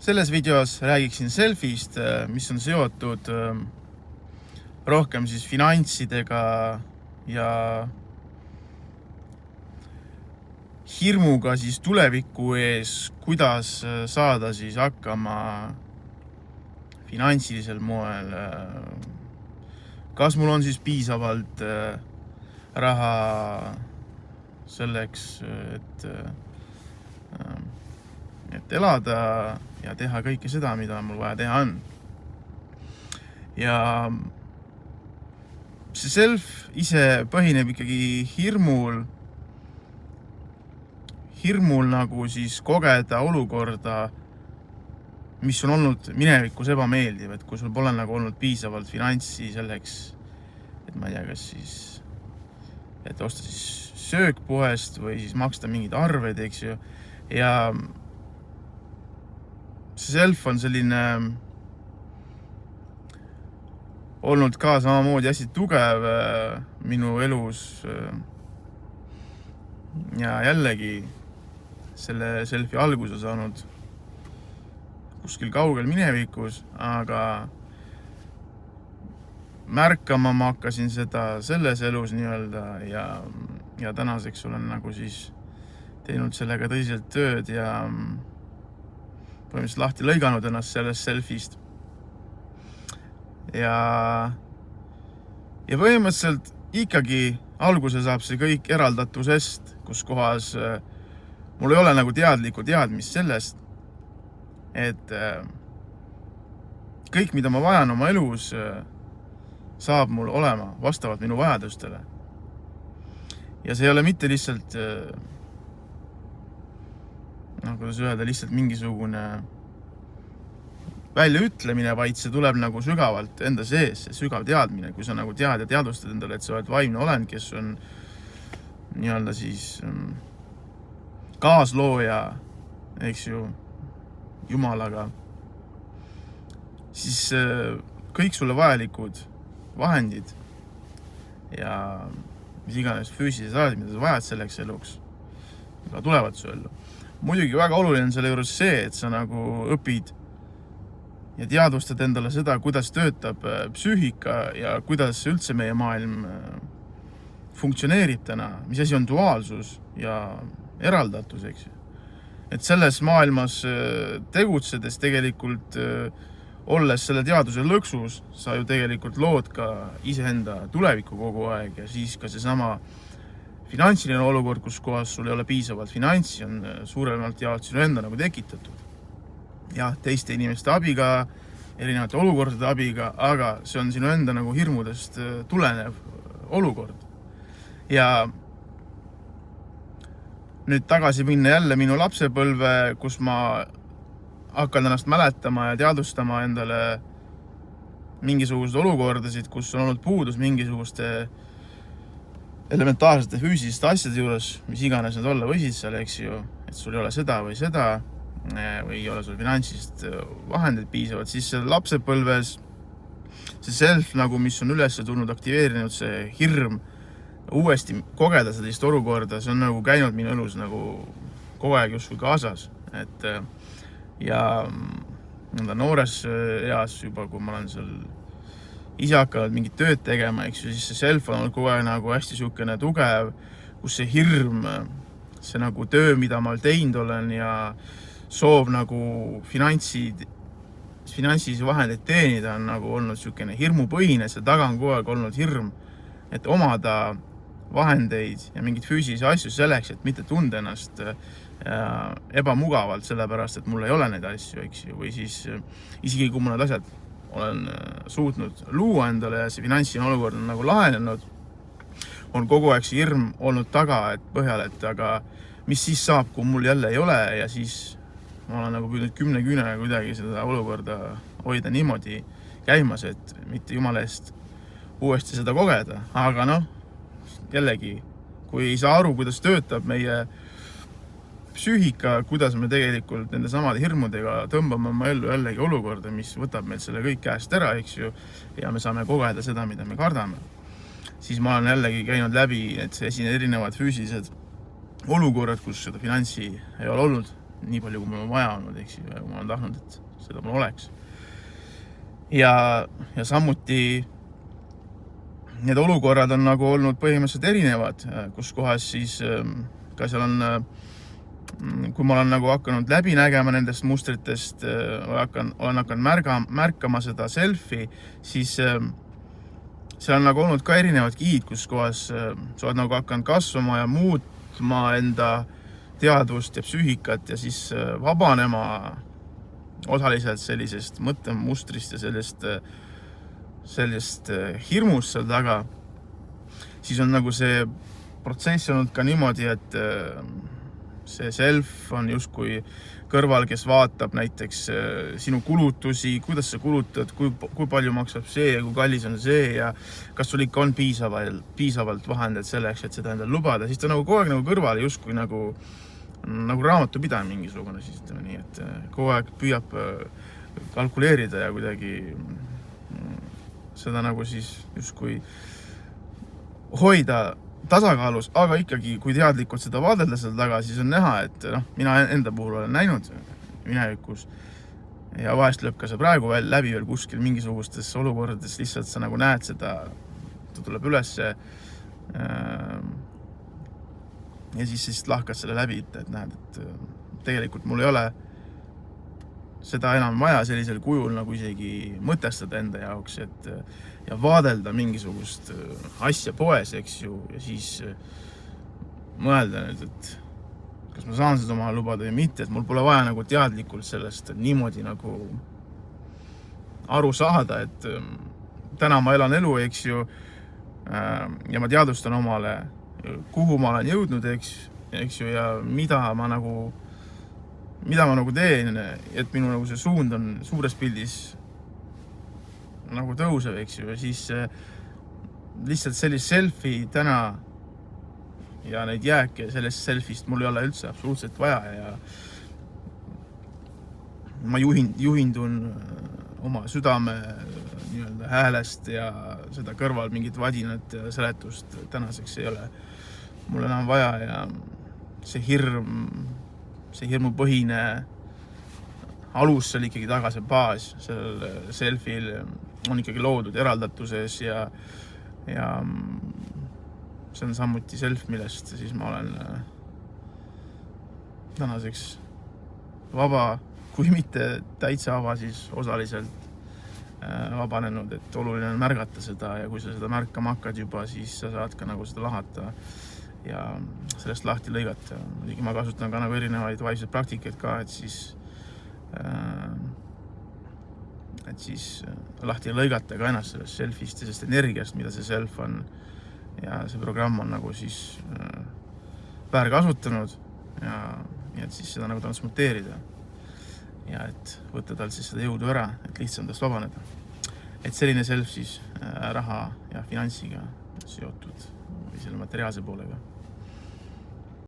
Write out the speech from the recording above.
Selles videos räägiksin selfist, mis on seotud rohkem siis finantsidega ja hirmuga siis tuleviku ees, kuidas saada siis hakkama finantsilisel moel. Kas mul on siis piisavalt raha selleks, et elada ja teha kõike seda, mida mul vaja teha on. Ja see self ise põhineb ikkagi hirmul nagu siis kogeda olukorda, mis on olnud minevikus ebameeldiv, et kui sul pole nagu olnud piisavalt finantsi selleks, et ma ei tea, kas siis, et osta siis söök poest või siis maksta mingid arved, eks ju. Ja see self on selline olnud ka samamoodi hästi tugev minu elus ja jällegi selle selfi alguse saanud kuskil kaugel minevikus, aga märkama ma hakkasin seda selles elus nii-öelda ja tänaseks olen nagu siis teinud sellega tõsiselt tööd ja põhimõtteliselt lahti lõiganud ennast sellest selfist. Ja põhimõtteliselt ikkagi alguse saab see kõik eraldatusest, kus kohas mul ei ole nagu teadlikku teadmist sellest, et kõik, mida ma vajan oma elus, saab mul olema vastavalt minu vajadustele. Ja see ei ole mitte lihtsalt kuidas öelda, lihtsalt mingisugune väljaütlemine, vaid see tuleb nagu sügavalt enda sees, see sügav teadmine, kui sa nagu tead ja teadvustad endale, et sa oled vaimne olend, kes on nii-öelda siis kaaslooja, eks ju, Jumalaga, siis kõik sulle vajalikud vahendid ja mis iganes füüsilised asjad, mida sa vajad selleks eluks, ka tulevad su ellu. Muidugi väga oluline on selle juures see, et sa nagu õpid ja teadvustad endale seda, kuidas töötab psüühika ja kuidas üldse meie maailm funktsioneerib täna, mis asi on duaalsus ja eraldatus, eks ju. Et selles maailmas tegutsedes tegelikult olles selle teaduse lõksus, sa ju tegelikult lood ka iseenda tulevikku kogu aeg ja siis ka seesama finantsiline olukord, kus kohas sul ei ole piisavalt finantsi, on suuremalt jaolt sinu enda nagu tekitatud. Jah, teiste inimeste abiga, erinevate olukordade abiga, aga see on sinu enda nagu hirmudest tulenev olukord. Ja nüüd tagasi minna jälle minu lapsepõlve, kus ma hakkan ennast mäletama ja teadvustama endale mingisugused olukordasid, kus on olnud puudus mingisuguste elementaarsete füüsiliste asjade juures, mis iganes need olla võisid seal, eks ju, et sul ei ole seda või ei ole sul finantsist vahendeid piisavalt, siis lapsepõlves see self, nagu mis on üles tulnud, aktiveerinud see hirm uuesti kogeda sellist olukorda, see on nagu käinud minu elus nagu kogu aeg justkui kaasas. Ja noores eas juba, kui ma olen seal ise hakanud mingit tööd tegema, eks ju, siis see self on kogu aeg nagu hästi sükene tugev, kus see hirm, see nagu töö, mida ma teinud olen ja soov nagu finantsilisi vahendeid teenida on nagu olnud sükene hirmupõhine, see taga on kogu aeg olnud hirm, et omada vahendeid ja mingid füüsilisi asju selleks, et mitte tunda ennast ebamugavalt, sellepärast, et mul ei ole neid asju, eks ju, või siis isegi kui ma need asjad olen suutnud luua endale ja see finantsiline olukord on nagu lahenenud, on kogu aeg see hirm olnud taga, et põhjal, et aga mis siis saab, kui mul jälle ei ole ja siis ma olen nagu püüdnud 10 küünega kuidagi seda olukorda hoida niimoodi käimas, et mitte jumala eest uuesti seda kogeda. Aga jällegi, kui ei saa aru, kuidas töötab meie psüühika, kuidas me tegelikult nende samade hirmudega tõmbame oma ellu jällegi olukorda, mis võtab meil selle kõik käest ära, eks ju, ja me saame kogeda seda, mida me kardame. Siis ma olen jällegi käinud läbi, et erinevad füüsilised olukorrad, kus seda finantsi ei ole olnud nii palju, kui mul on vaja olnud, eks ju, ja kui ma olen tahtnud, et seda mul oleks. Ja samuti need olukorrad on nagu olnud põhimõtteliselt erinevad, kus kohas siis ka seal on, kui ma olen nagu hakanud läbi nägema nendest mustritest, olen hakanud märkama seda selfie, siis seal on nagu olnud ka erinevad gihid, kus kohas sa oled nagu hakanud kasvama ja muutma enda teadvust ja psüühikat ja siis vabanema osaliselt sellisest mõttemustrist ja sellest hirmust seal taga, siis on nagu see protsess olnud ka niimoodi, et see self on justkui kõrval, kes vaatab näiteks sinu kulutusi, kuidas sa kulutad, kui palju maksab see ja kui kallis on see ja kas sul ikka on piisavalt vahendeid selleks, et seda endale lubada, siis ta nagu kogu aeg nagu kõrval justkui nagu raamatupidaja mingisugune, siis ütleme nii, et kogu aeg püüab kalkuleerida ja kuidagi seda nagu siis justkui hoida tasakaalus, aga ikkagi, kui teadlikult seda vaadelda seal taga, siis on näha, et mina enda puhul olen näinud minevikus ja vahest lööb ka see praegu läbi veel kuskil mingisugustes olukordades, lihtsalt sa nagu näed seda, ta tuleb ülesse ja siis lahkad selle läbi, et näed, et tegelikult mul ei ole seda enam vaja sellisel kujul nagu isegi mõtestada enda jaoks, ja vaadelda mingisugust asja poes, eks ju, ja siis mõelda nüüd, et kas ma saan seda omale lubada või mitte, et mul pole vaja nagu teadlikult sellest niimoodi nagu aru saada, et täna ma elan elu, eks ju, ja ma teadvustan omale, kuhu ma olen jõudnud, eks ju, ja mida ma nagu teen, et minu nagu see suund on suures pildis nagu tõusev, eks ju, ja siis lihtsalt sellist selfie täna ja neid jääke sellest selfist mul ei ole üldse absoluutselt vaja ja ma juhindun oma südame nii-öelda häälest ja seda kõrval mingit vadinat ja seletust tänaseks ei ole mul enam vaja ja see hirmupõhine alus seal ikkagi taga, see baas sellel selfil on ikkagi loodud eraldatuses ja see on samuti self, millest siis ma olen tänaseks vaba, kui mitte täitsa vaba, siis osaliselt vabanenud, et oluline on märgata seda ja kui sa seda märkama hakkad juba, siis sa saad ka nagu seda lahata ja sellest lahti lõigata. Muidugi ma kasutan ka nagu erinevaid vaimseid praktikaid ka, et siis lahti lõigata ka ennast sellest selfist ja sellest energiast, mida see self on ja see programm on nagu siis väärkasutanud ja et siis seda nagu transmuteerida ja et võtta talt siis seda jõudu ära, et lihtsam tast vabaneda. Et selline self siis raha ja finantsiga seotud või selle materiaalse poolega.